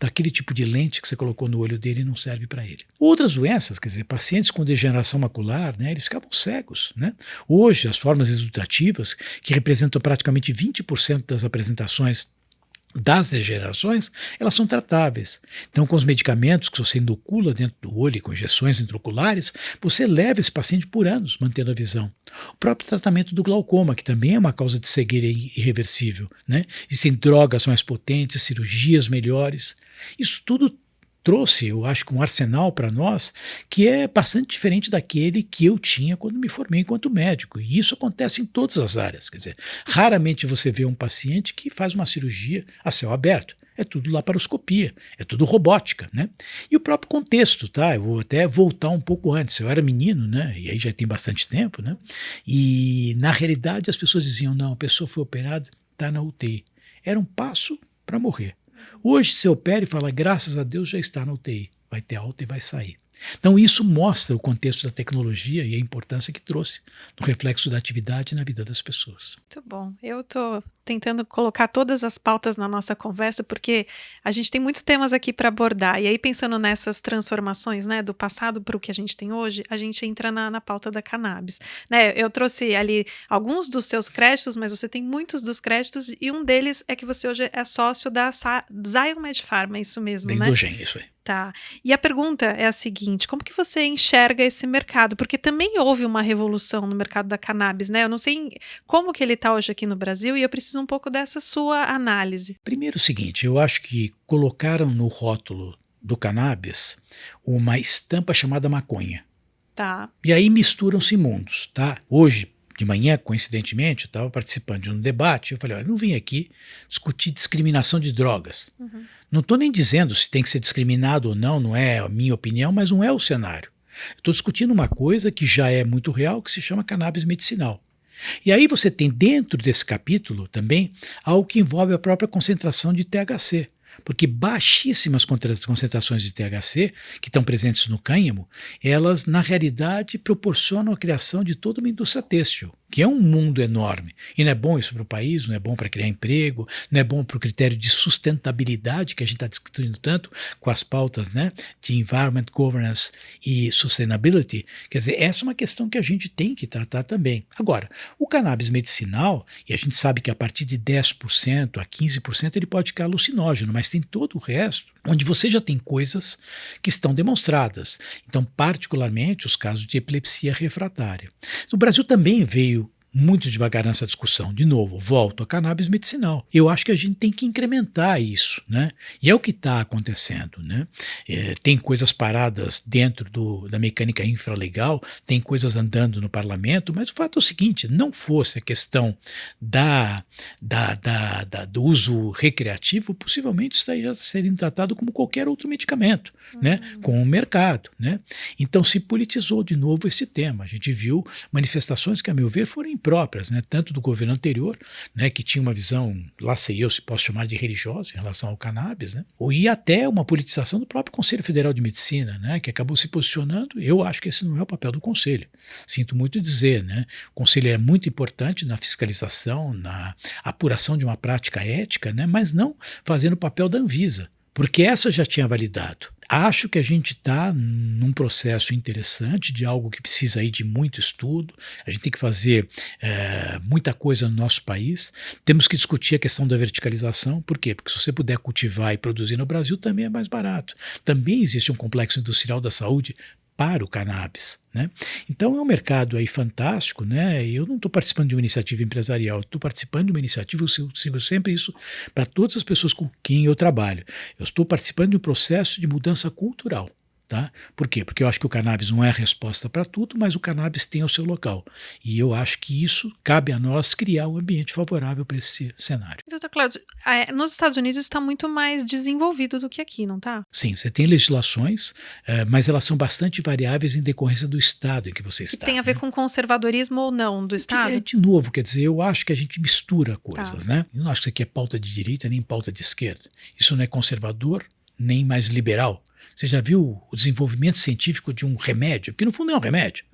S2: Daquele tipo de lente que você colocou no olho dele não serve para ele. Outras doenças, quer dizer, pacientes com degeneração macular, né, eles ficavam cegos, né? Hoje, as formas exudativas, que representam praticamente 20% das apresentações das degenerações, elas são tratáveis. Então, com os medicamentos que você inocula dentro do olho, com injeções intraoculares, você leva esse paciente por anos, mantendo a visão. O próprio tratamento do glaucoma, que também é uma causa de cegueira irreversível, né? Existem drogas mais potentes, cirurgias melhores. Isso tudo trouxe, eu acho, um arsenal para nós que é bastante diferente daquele que eu tinha quando me formei enquanto médico. E isso acontece em todas as áreas. Quer dizer, raramente você vê um paciente que faz uma cirurgia a céu aberto. É tudo laparoscopia, é tudo robótica, né? E o próprio contexto, tá? Eu vou até voltar um pouco antes. Eu era menino, né? E aí já tem bastante tempo, né? E na realidade as pessoas diziam, não, a pessoa foi operada, está na UTI. Era um passo para morrer. Hoje você opera e fala, graças a Deus já está na UTI, vai ter alta e vai sair. Então isso mostra o contexto da tecnologia e a importância que trouxe no reflexo da atividade na vida das pessoas.
S1: Muito bom. Eu estou tentando colocar todas as pautas na nossa conversa, porque a gente tem muitos temas aqui para abordar. E aí, pensando nessas transformações, né, do passado para o que a gente tem hoje, a gente entra na pauta da cannabis. Né, eu trouxe ali alguns dos seus créditos, mas você tem muitos dos créditos, e um deles é que você hoje é sócio da Zion Med Pharma, é isso mesmo,
S2: Da
S1: né?
S2: Endogen, isso aí.
S1: Tá. E a pergunta é a seguinte, como que você enxerga esse mercado? Porque também houve uma revolução no mercado da cannabis, né? Eu não sei como que ele está hoje aqui no Brasil e eu preciso um pouco dessa sua análise.
S2: Primeiro o seguinte, eu acho que colocaram no rótulo do cannabis uma estampa chamada maconha.
S1: Tá.
S2: E aí misturam-se mundos, tá? Hoje, de manhã, coincidentemente, eu estava participando de um debate, eu falei, olha, eu não vim aqui discutir discriminação de drogas.
S1: Uhum.
S2: Não estou nem dizendo se tem que ser discriminado ou não, não é a minha opinião, mas não é o cenário. Estou discutindo uma coisa que já é muito real, que se chama cannabis medicinal. E aí você tem dentro desse capítulo também algo que envolve a própria concentração de THC. Porque baixíssimas concentrações de THC, que estão presentes no cânhamo, elas na realidade proporcionam a criação de toda uma indústria têxtil, que é um mundo enorme. E não é bom isso para o país, não é bom para criar emprego, não é bom para o critério de sustentabilidade que a gente está discutindo tanto com as pautas, né, de environment, governance e sustainability. Quer dizer, essa é uma questão que a gente tem que tratar também. Agora, o cannabis medicinal, e a gente sabe que a partir de 10% a 15% ele pode ficar alucinógeno, mas tem todo o resto, onde você já tem coisas que estão demonstradas. Então, particularmente, os casos de epilepsia refratária. O Brasil também veio muito devagar nessa discussão. De novo, volto a cannabis medicinal. Eu acho que a gente tem que incrementar isso, né? E é o que está acontecendo, né? Tem coisas paradas dentro da mecânica infralegal, tem coisas andando no parlamento, mas o fato é o seguinte, não fosse a questão do uso recreativo, possivelmente estaria sendo tratado como qualquer outro medicamento, né? Com o mercado, né? Então se politizou de novo esse tema. A gente viu manifestações que, a meu ver, foram impróprias, né? Tanto do governo anterior, né? Que tinha uma visão, lá sei eu se posso chamar de religiosa em relação ao cannabis, né? Ou ia até uma politização do próprio Conselho Federal de Medicina, né? Que acabou se posicionando. Eu acho que esse não é o papel do Conselho. Sinto muito dizer, né? O Conselho é muito importante na fiscalização, na apuração de uma prática ética, né? Mas não fazendo o papel da Anvisa, porque essa já tinha validado. Acho que a gente está num processo interessante de algo que precisa aí de muito estudo. A gente tem que fazer muita coisa no nosso país. Temos que discutir a questão da verticalização. Por quê? Porque se você puder cultivar e produzir no Brasil, também é mais barato. Também existe um complexo industrial da saúde para o cannabis, né? Então é um mercado aí fantástico, né? Eu não estou participando de uma iniciativa empresarial, estou participando de uma iniciativa, eu sigo sempre isso para todas as pessoas com quem eu trabalho. Eu estou participando de um processo de mudança cultural. Tá? Por quê? Porque eu acho que o cannabis não é a resposta para tudo, mas o cannabis tem o seu local. E eu acho que isso cabe a nós criar um ambiente favorável para esse cenário.
S1: Doutor Cláudio, nos Estados Unidos está muito mais desenvolvido do que aqui, não está?
S2: Sim, você tem legislações, mas elas são bastante variáveis em decorrência do estado em que você está.
S1: E tem a ver com conservadorismo ou não do estado?
S2: De novo, quer dizer, eu acho que a gente mistura coisas, né? Eu não acho que isso aqui é pauta de direita nem pauta de esquerda. Isso não é conservador nem mais liberal. Você já viu o desenvolvimento científico de um remédio? Porque no fundo é um remédio.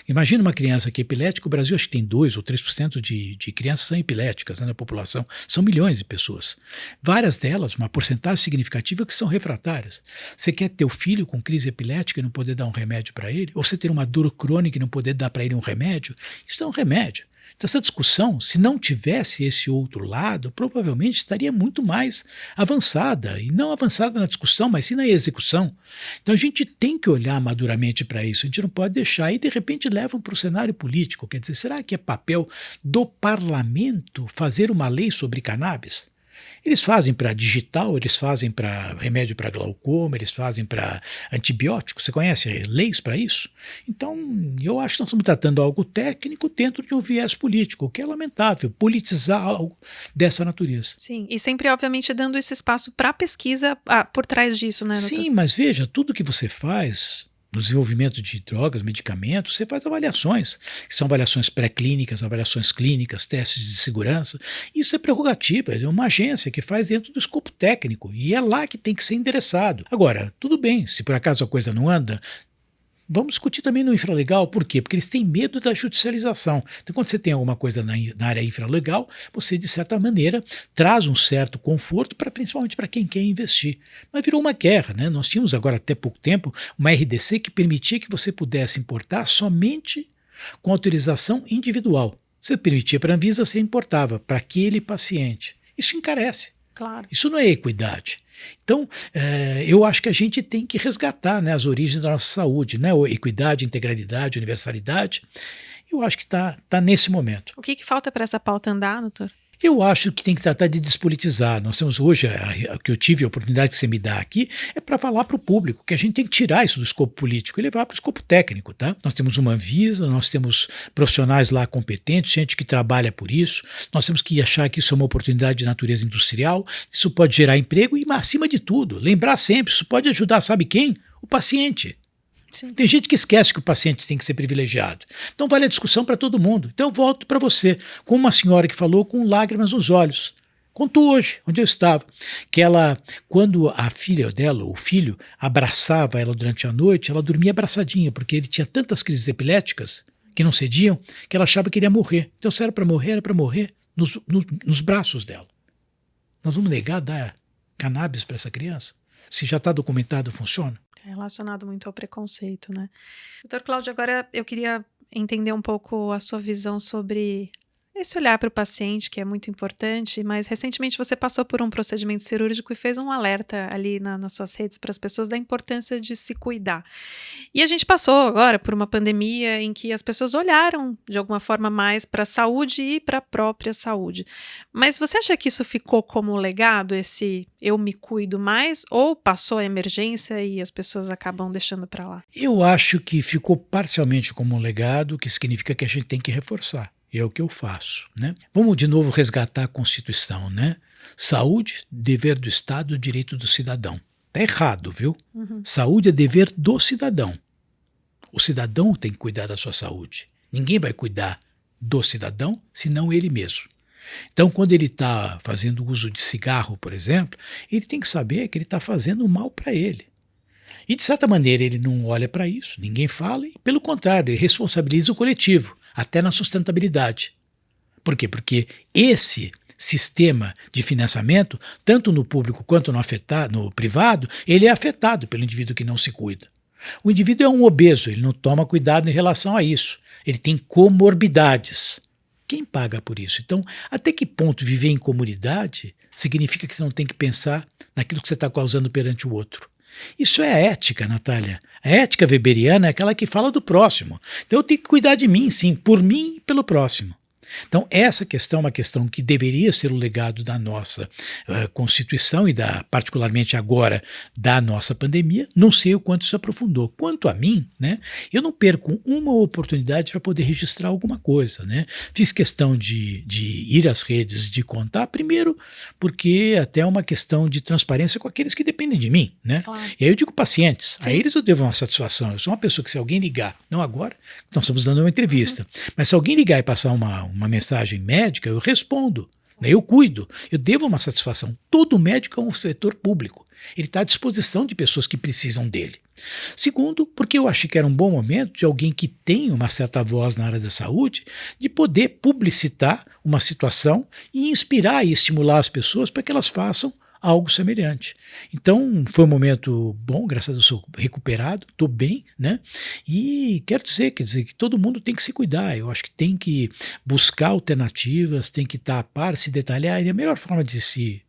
S2: Imagina uma criança que é epilética, o Brasil acho que tem 2 ou 3% de crianças são epiléticas, né, na população. São milhões de pessoas. Várias delas, uma porcentagem significativa, que são refratárias. Você quer ter o filho com crise epilética e não poder dar um remédio para ele? Ou você ter uma dor crônica e não poder dar para ele um remédio? Isso é um remédio. Então, essa discussão, se não tivesse esse outro lado, provavelmente estaria muito mais avançada, e não avançada na discussão, mas sim na execução. Então a gente tem que olhar maduramente para isso, a gente não pode deixar, e de repente levam para o cenário político. Quer dizer, será que é papel do parlamento fazer uma lei sobre cannabis? Eles fazem para digital, eles fazem para remédio para glaucoma, eles fazem para antibióticos. Você conhece leis para isso? Então, eu acho que nós estamos tratando algo técnico dentro de um viés político, o que é lamentável, politizar algo dessa natureza.
S1: Sim, e sempre, obviamente, dando esse espaço para pesquisa por trás disso, né, doutor?
S2: Sim, mas veja, tudo que você faz no desenvolvimento de drogas, medicamentos, você faz avaliações, que são avaliações pré-clínicas, avaliações clínicas, testes de segurança. Isso é prerrogativa, é uma agência que faz dentro do escopo técnico, e é lá que tem que ser endereçado. Agora, tudo bem, se por acaso a coisa não anda, vamos discutir também no infralegal. Por quê? Porque eles têm medo da judicialização. Então, quando você tem alguma coisa na área infralegal, você, de certa maneira, traz um certo conforto, principalmente para quem quer investir. Mas virou uma guerra, né? Nós tínhamos agora, até pouco tempo, uma RDC que permitia que você pudesse importar somente com autorização individual. Você permitia para a Anvisa, você importava para aquele paciente. Isso encarece.
S1: Claro.
S2: Isso não é equidade. Então, eu acho que a gente tem que resgatar, né, as origens da nossa saúde, né, equidade, integralidade, universalidade. Eu acho que está nesse momento.
S1: O que falta para essa pauta andar, doutor?
S2: Eu acho que tem que tratar de despolitizar. Nós temos hoje, que eu tive a oportunidade que você me dá aqui, é para falar para o público que a gente tem que tirar isso do escopo político e levar para o escopo técnico. Tá? Nós temos uma Anvisa, nós temos profissionais lá competentes, gente que trabalha por isso, nós temos que achar que isso é uma oportunidade de natureza industrial, isso pode gerar emprego e, acima de tudo, lembrar sempre, isso pode ajudar, sabe quem? O paciente. Sim. Tem gente que esquece que o paciente tem que ser privilegiado. Então vale a discussão para todo mundo. Então eu volto para você, com uma senhora que falou com lágrimas nos olhos. Contou hoje, onde eu estava, que ela, quando a filha dela, o filho, abraçava ela durante a noite, ela dormia abraçadinha, porque ele tinha tantas crises epiléticas que não cediam, que ela achava que ele ia morrer. Então se era para morrer nos braços dela. Nós vamos negar dar cannabis para essa criança? Se já está documentado, funciona?
S1: É relacionado muito ao preconceito, né? Doutor Cláudio, agora eu queria entender um pouco a sua visão sobre Esse olhar para o paciente que é muito importante, mas recentemente você passou por um procedimento cirúrgico e fez um alerta ali nas suas redes para as pessoas da importância de se cuidar. E a gente passou agora por uma pandemia em que as pessoas olharam de alguma forma mais para a saúde e para a própria saúde. Mas você acha que isso ficou como legado, esse eu me cuido mais, ou passou a emergência e as pessoas acabam deixando para lá?
S2: Eu acho que ficou parcialmente como um legado, o que significa que a gente tem que reforçar. E é o que eu faço, né? Vamos de novo resgatar a Constituição, né? Saúde, dever do Estado, direito do cidadão. Tá errado, viu? Saúde é dever do cidadão. O cidadão tem que cuidar da sua saúde. Ninguém vai cuidar do cidadão, senão ele mesmo. Então, quando ele está fazendo uso de cigarro, por exemplo, ele tem que saber que ele está fazendo mal para ele. E, de certa maneira, ele não olha para isso, ninguém fala, e, pelo contrário, ele responsabiliza o coletivo, até na sustentabilidade. Por quê? Porque esse sistema de financiamento, tanto no público quanto no privado, ele é afetado pelo indivíduo que não se cuida. O indivíduo é um obeso, ele não toma cuidado em relação a isso. Ele tem comorbidades. Quem paga por isso? Então, até que ponto viver em comunidade significa que você não tem que pensar naquilo que você está causando perante o outro? Isso é ética, Natália. A ética weberiana é aquela que fala do próximo. Então eu tenho que cuidar de mim, sim, por mim e pelo próximo. Então essa questão é uma questão que deveria ser o legado da nossa Constituição e particularmente agora da nossa pandemia. Não sei o quanto isso aprofundou. Quanto a mim, né, eu não perco uma oportunidade para poder registrar alguma coisa, né? Fiz questão de ir às redes, de contar, primeiro porque até é uma questão de transparência com aqueles que dependem de mim, né?
S1: Claro.
S2: E aí eu digo pacientes,
S1: Sim.
S2: a eles eu devo uma satisfação. Eu sou uma pessoa que se alguém ligar, não agora, nós estamos dando uma entrevista, mas se alguém ligar e passar uma mensagem médica, eu respondo, né? Eu cuido, eu devo uma satisfação. Todo médico é um setor público, ele está à disposição de pessoas que precisam dele. Segundo, porque eu achei que era um bom momento de alguém que tem uma certa voz na área da saúde, de poder publicitar uma situação e inspirar e estimular as pessoas para que elas façam algo semelhante. Então foi um momento bom, graças a Deus sou recuperado, estou bem, né? E quero dizer, que todo mundo tem que se cuidar. Eu acho que tem que buscar alternativas, tem que estar a par, se detalhar. E a melhor forma de se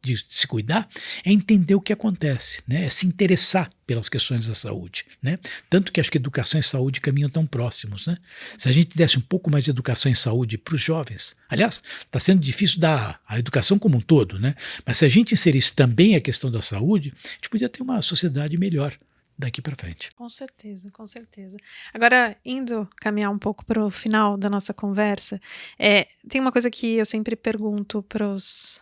S2: cuidar é entender o que acontece, né? É se interessar pelas questões da saúde, né? Tanto que acho que educação e saúde caminham tão próximos, né? Se a gente desse um pouco mais de educação e saúde para os jovens, aliás, está sendo difícil dar a educação como um todo, né? Mas se a gente inserisse também a questão da saúde, a gente podia ter uma sociedade melhor daqui para frente.
S1: Com certeza, com certeza. Agora, indo caminhar um pouco para o final da nossa conversa, tem uma coisa que eu sempre pergunto para os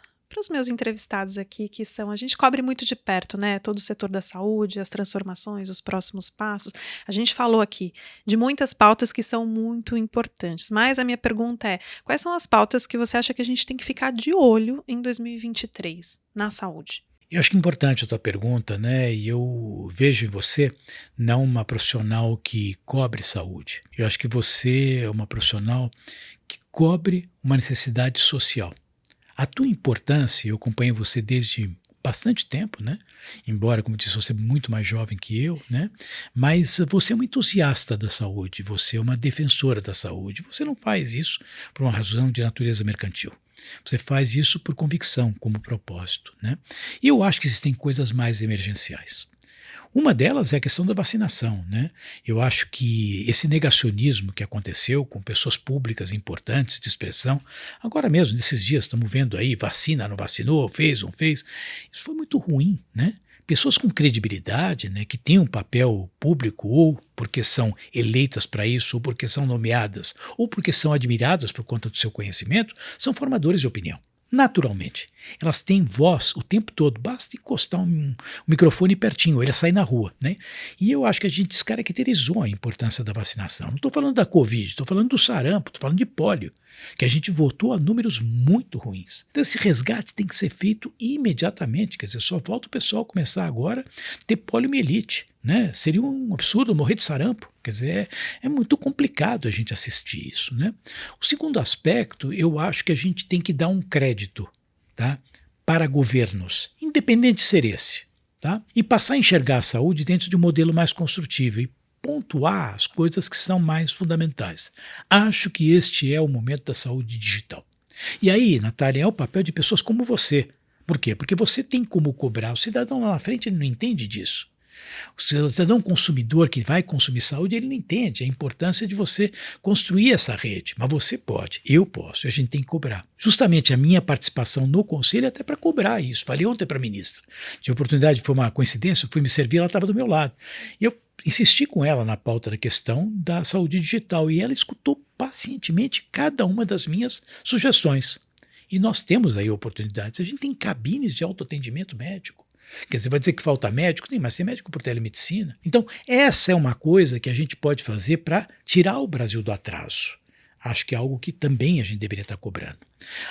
S1: meus entrevistados aqui, que são, a gente cobre muito de perto, né, todo o setor da saúde, as transformações, os próximos passos. A gente falou aqui de muitas pautas que são muito importantes, mas a minha pergunta é, quais são as pautas que você acha que a gente tem que ficar de olho em 2023 na saúde?
S2: Eu acho que é importante a tua pergunta, né? E eu vejo em você não uma profissional que cobre saúde. Eu acho que você é uma profissional que cobre uma necessidade social. A tua importância, eu acompanho você desde bastante tempo, né? Embora, como eu disse, você é muito mais jovem que eu, né? Mas você é uma entusiasta da saúde, você é uma defensora da saúde. Você não faz isso por uma razão de natureza mercantil. Você faz isso por convicção, como propósito, né? E eu acho que existem coisas mais emergenciais. Uma delas é a questão da vacinação, né? Eu acho que esse negacionismo que aconteceu com pessoas públicas importantes de expressão, agora mesmo, nesses dias, estamos vendo aí, vacina, não vacinou, fez, não fez, isso foi muito ruim, né? Pessoas com credibilidade, né, que têm um papel público ou porque são eleitas para isso, ou porque são nomeadas, ou porque são admiradas por conta do seu conhecimento, são formadores de opinião. Naturalmente, elas têm voz o tempo todo, basta encostar um microfone pertinho, ele sai na rua, né? E eu acho que a gente descaracterizou a importância da vacinação. Não estou falando da Covid, estou falando do sarampo, estou falando de pólio, que a gente voltou a números muito ruins. Então esse resgate tem que ser feito imediatamente, quer dizer, só volta o pessoal começar agora a ter poliomielite, né? Seria um absurdo morrer de sarampo. Quer dizer, é muito complicado a gente assistir isso, né? O segundo aspecto, eu acho que a gente tem que dar um crédito, tá, para governos, independente de ser esse, tá? E passar a enxergar a saúde dentro de um modelo mais construtivo e pontuar as coisas que são mais fundamentais. Acho que este é o momento da saúde digital. E aí, Natália, é o papel de pessoas como você. Por quê? Porque você tem como cobrar. O cidadão lá na frente, ele não entende disso. O cidadão consumidor que vai consumir saúde, ele não entende a importância de você construir essa rede. Mas você pode, eu posso, e a gente tem que cobrar. Justamente a minha participação no conselho é até para cobrar isso. Falei ontem para a ministra. Tive a oportunidade, foi uma coincidência, eu fui me servir, ela estava do meu lado. E eu insisti com ela na pauta da questão da saúde digital e ela escutou pacientemente cada uma das minhas sugestões. E nós temos aí oportunidades. A gente tem cabines de autoatendimento médico. Quer dizer, vai dizer que falta médico? Tem, mas tem médico por telemedicina. Então, essa é uma coisa que a gente pode fazer para tirar o Brasil do atraso. Acho que é algo que também a gente deveria estar cobrando.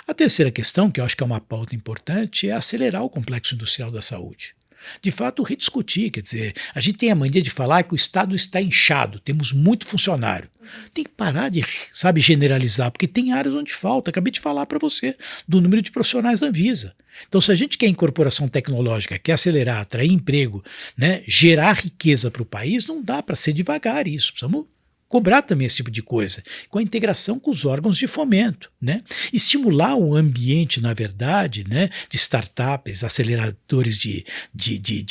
S2: A terceira questão, que eu acho que é uma pauta importante, é acelerar o complexo industrial da saúde. De fato, rediscutir, quer dizer, a gente tem a mania de falar que o Estado está inchado, temos muito funcionário. Tem que parar de, sabe, generalizar, porque tem áreas onde falta. Acabei de falar para você do número de profissionais da Anvisa. Então, se a gente quer incorporação tecnológica, quer acelerar, atrair emprego, né, gerar riqueza para o país, não dá para ser devagar isso. Precisamos cobrar também esse tipo de coisa, com a integração com os órgãos de fomento, né? Estimular o ambiente, na verdade, né, de startups, aceleradores de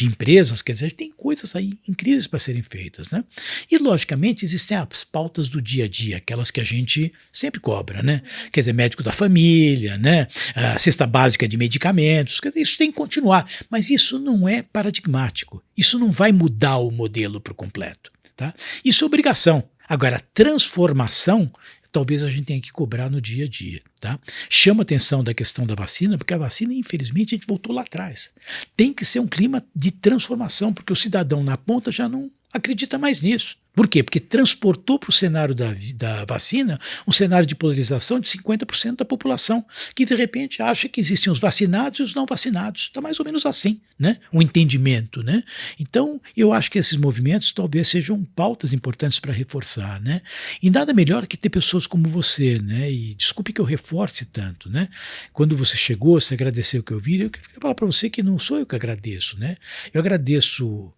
S2: empresas, quer dizer, tem coisas aí incríveis para serem feitas, né? E, logicamente, existem as pautas do dia a dia, aquelas que a gente sempre cobra, né? Quer dizer, médico da família, né? A cesta básica de medicamentos, quer dizer, isso tem que continuar, mas isso não é paradigmático, isso não vai mudar o modelo por completo, tá? Isso é obrigação. Agora, transformação, talvez a gente tenha que cobrar no dia a dia. Tá? Chama a atenção da questão da vacina, porque a vacina, infelizmente, a gente voltou lá atrás. Tem que ser um clima de transformação, porque o cidadão na ponta já não acredita mais nisso. Por quê? Porque transportou para o cenário da vacina um cenário de polarização de 50% da população, que de repente acha que existem os vacinados e os não vacinados. Está mais ou menos assim, né? O entendimento, né? Então, eu acho que esses movimentos talvez sejam pautas importantes para reforçar, né? E nada melhor que ter pessoas como você, né? E desculpe que eu reforce tanto, né? Quando você chegou, você agradeceu o que eu vi, eu queria falar para você que não sou eu que agradeço, né? Eu agradeço.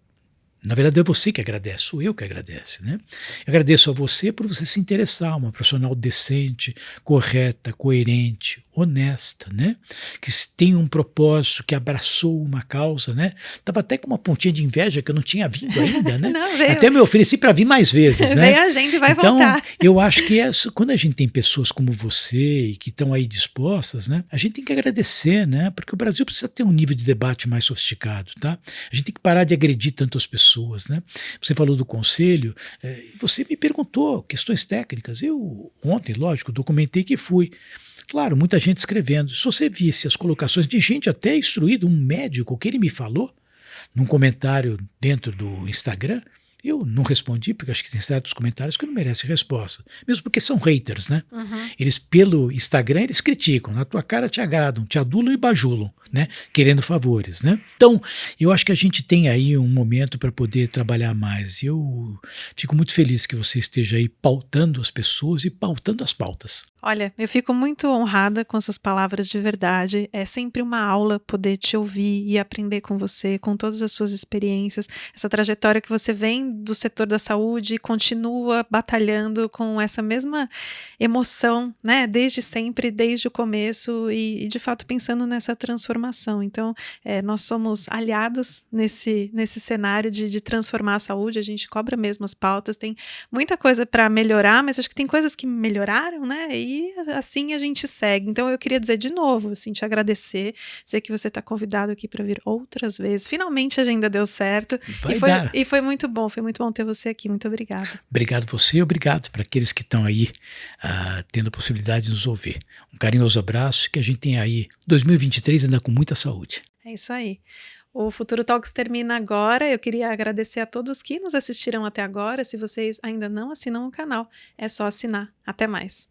S2: Na verdade, é você que agradece, sou eu que agradeço, né? Eu agradeço a você por você se interessar, uma profissional decente, correta, coerente, honesta, né? Que tem um propósito, que abraçou uma causa, né? Estava até com uma pontinha de inveja que eu não tinha vindo ainda, né?
S1: Não, veio.
S2: Até me ofereci para vir mais vezes, né?
S1: Veio a gente e vai
S2: então,
S1: voltar.
S2: Eu acho que quando a gente tem pessoas como você e que estão aí dispostas, né? A gente tem que agradecer, né? Porque o Brasil precisa ter um nível de debate mais sofisticado, tá? A gente tem que parar de agredir tanto as pessoas. Né? Você falou do conselho, você me perguntou questões técnicas. Eu ontem, lógico, documentei que fui. Claro, muita gente escrevendo. Se você visse as colocações de gente até instruída, um médico, o que ele me falou, num comentário dentro do Instagram, eu não respondi, porque acho que tem certos comentários que não merecem resposta. Mesmo porque são haters, né?
S1: Uhum.
S2: Eles, pelo Instagram, eles criticam. Na tua cara te agradam, te adulam e bajulam, né? Querendo favores, né? Então, eu acho que a gente tem aí um momento para poder trabalhar mais. Eu fico muito feliz que você esteja aí pautando as pessoas e pautando as pautas.
S1: Olha, eu fico muito honrada com essas palavras de verdade. É sempre uma aula poder te ouvir e aprender com você, com todas as suas experiências, essa trajetória que você vem do setor da saúde e continua batalhando com essa mesma emoção, né? Desde sempre, desde o começo e de fato pensando nessa transformação. Então, nós somos aliados nesse cenário de transformar a saúde. A gente cobra mesmo as pautas, tem muita coisa para melhorar, mas acho que tem coisas que melhoraram, né? E assim a gente segue. Então eu queria dizer de novo, assim, te agradecer. Sei que você está convidado aqui para vir outras vezes. Finalmente a agenda deu certo. E foi muito bom ter você aqui. Muito obrigada.
S2: Obrigado você, obrigado para aqueles que estão aí tendo a possibilidade de nos ouvir. Um carinhoso abraço, que a gente tenha aí 2023 ainda com muita saúde.
S1: É isso aí. O Futuro Talks termina agora. Eu queria agradecer a todos que nos assistiram até agora. Se vocês ainda não assinam o canal, é só assinar. Até mais.